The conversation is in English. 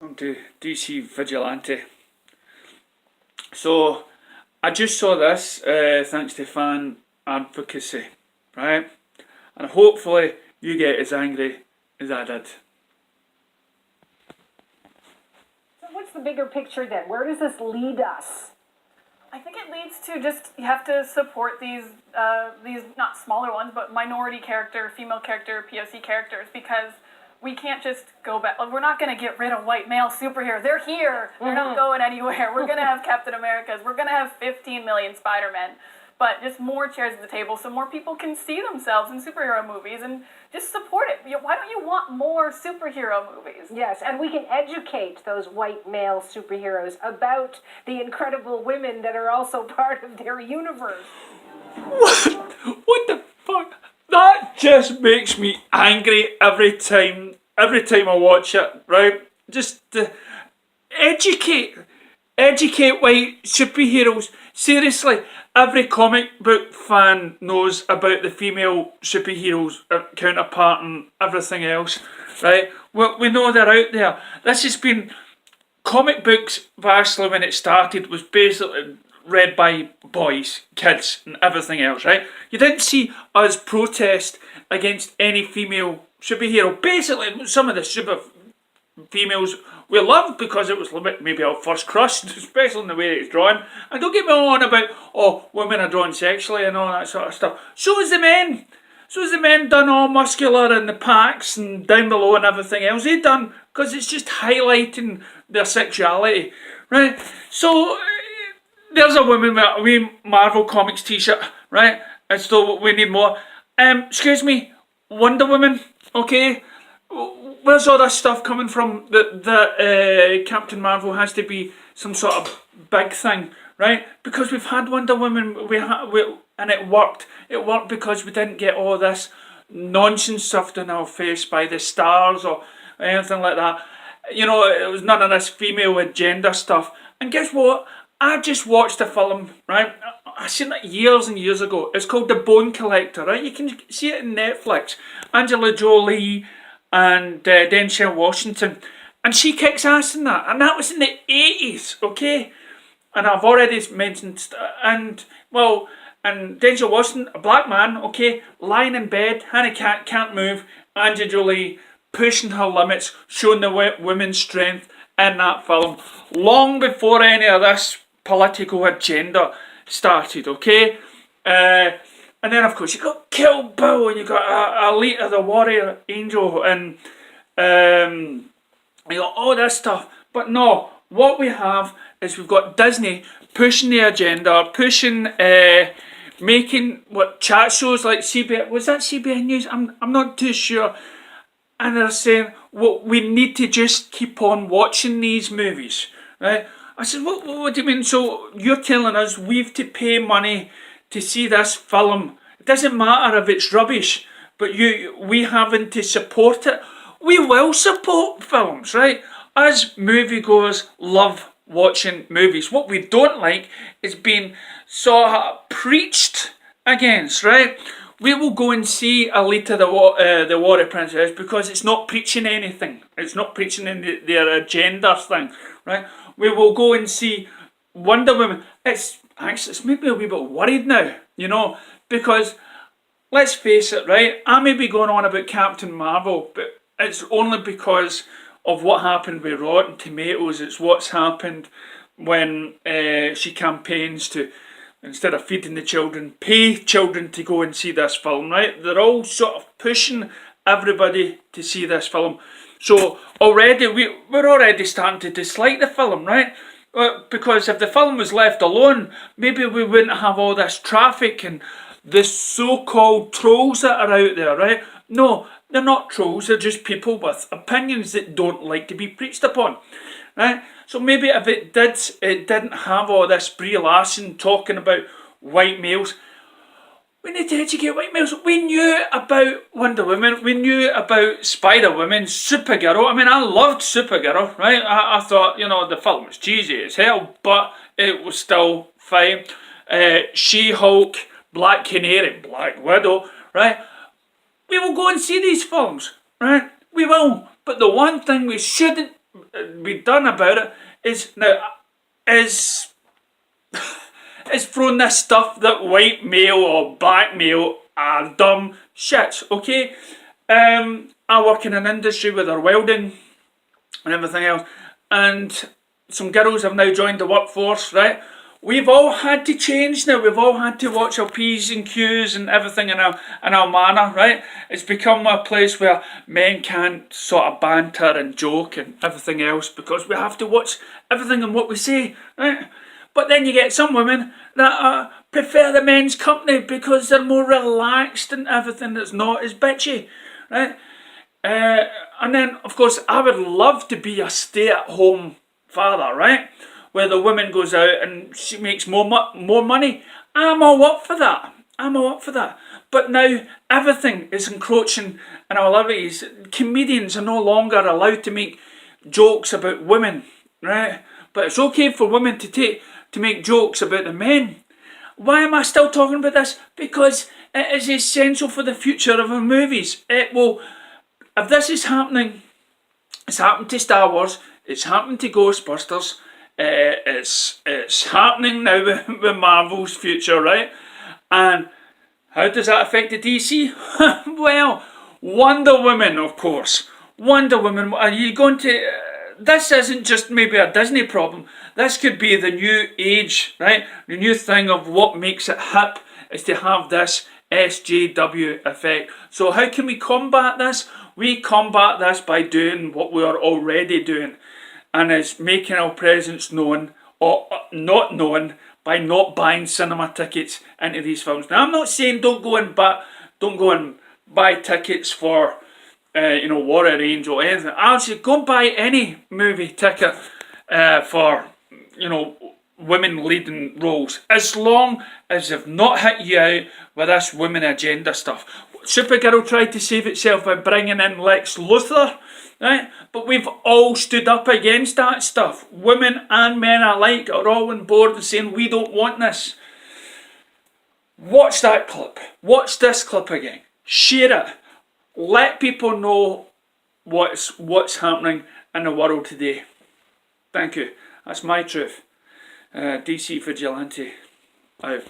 To DC Vigilante. So I just saw this thanks to fan advocacy, right? And hopefully you get as angry as I did. So what's the bigger picture then? Where does this lead us? I think it leads to just you have to support these not smaller ones, but minority character, female character, POC characters, because we can't just go back. We're not going to get rid of white male superheroes. They're here. They're not going anywhere. We're going to have Captain Americas. We're going to have 15 million Spider-Men. But just more chairs at the table so more people can see themselves in superhero movies and just support it. Why don't you want more superhero movies? Yes, and we can educate those white male superheroes about the incredible women that are also part of their universe. What the fuck? That just makes me angry every time I watch it, right? Just educate white superheroes. Seriously, every comic book fan knows about the female superheroes counterpart and everything else, right? We know they're out there. This has been comic books. Vastly, when it started, was basically read by boys, kids, and everything else, right? You didn't see us protest against any female superhero. Basically, some of the super females we loved because it was maybe our first crush, especially in the way it's drawn. And don't get me on about, oh, women are drawn sexually and all that sort of stuff. So is the men. So is the men done all muscular in the packs and down below and everything else. They done, because it's just highlighting their sexuality, right? So there's a woman with a wee Marvel Comics t-shirt, right? And so we need more. Excuse me, Wonder Woman, okay? Where's all this stuff coming from that Captain Marvel has to be some sort of big thing, right? Because we've had Wonder Woman, and it worked. It worked because we didn't get all this nonsense stuffed in our face by the stars or anything like that. You know, it was none of this female agenda stuff. And guess what? I just watched a film, right? I seen it years and years ago. It's called The Bone Collector, right? You can see it on Netflix. Angela Jolie and Denzel Washington, and she kicks ass in that, and that was in the 80s, okay? And I've already mentioned, and Denzel Washington, a black man, okay, lying in bed, can't move, Angela Jolie pushing her limits, showing the women's strength in that film, long before any of this political agenda started, okay? And then, of course, you got Kill Bill, and you got Alita, the Warrior Angel, and you got all this stuff. But no, what we have is we've got Disney pushing the agenda, pushing, making chat shows like CBS. Was that CBS News? I'm not too sure. And they're saying, well, we need to just keep on watching these movies, right? I said, what do you mean? So you're telling us we've to pay money to see this film? It doesn't matter if it's rubbish, but we having to support it. We will support films, right? As moviegoers love watching movies. What we don't like is being sort of preached against, right? We will go and see Alita the Warrior Princess because it's not preaching anything. It's not preaching their agenda thing, right? We will go and see Wonder Woman. It's made me a wee bit worried now, you know, because let's face it, right? I may be going on about Captain Marvel, but it's only because of what happened with Rotten Tomatoes. It's what's happened when she campaigns to, instead of feeding the children, pay children to go and see this film, right? They're all sort of pushing everybody to see this film. So already, we're already starting to dislike the film, right? Because if the film was left alone, maybe we wouldn't have all this traffic and the so-called trolls that are out there, right? No, they're not trolls, they're just people with opinions that don't like to be preached upon, right? So maybe if it didn't have all this Brie Larson talking about white males. We need to educate white males. We knew about Wonder Woman, we knew about Spider-Woman, Supergirl. I mean, I loved Supergirl, right? I thought, you know, the film was cheesy as hell, but it was still fine. She-Hulk, Black Canary, Black Widow, right? We will go and see these films, right? We will. But the one thing we shouldn't be done about it is throwing this stuff that white male or black male are dumb shits, okay? I work in an industry where they're welding and everything else, and some girls have now joined the workforce, right? We've all had to change now. We've all had to watch our P's and Q's and everything in our manner, right? It's become a place where men can't sort of banter and joke and everything else because we have to watch everything and what we say, right? But then you get some women that prefer the men's company because they're more relaxed and everything that's not as bitchy, right? And then, of course, I would love to be a stay-at-home father, right? Where the woman goes out and she makes more money. I'm all up for that. I'm all up for that. But now everything is encroaching in our lives. Comedians are no longer allowed to make jokes about women, right? But it's okay for women to make jokes about the men. Why am I still talking about this? Because it is essential for the future of our movies. It will. If this is happening, it's happened to Star Wars. It's happened to Ghostbusters. It's happening now with Marvel's future, right? And how does that affect the DC? Well, Wonder Woman, of course. Wonder Woman, are you going to... this isn't just maybe a Disney problem. This could be the new age, right? The new thing of what makes it hip is to have this SJW effect. So how can we combat this? We combat this by doing what we are already doing, and is making our presence known or not known by not buying cinema tickets into these films. Now, I'm not saying don't go and buy tickets for War of Angel or anything. I'll say go and buy any movie ticket for women leading roles, as long as they've not hit you out with this women agenda stuff. Supergirl tried to save itself by bringing in Lex Luthor, right? But we've all stood up against that stuff. Women and men alike are all on board and saying we don't want this. Watch that clip. Watch this clip again. Share it. Let people know what's happening in the world today. Thank you. That's my truth. DC Vigilante out.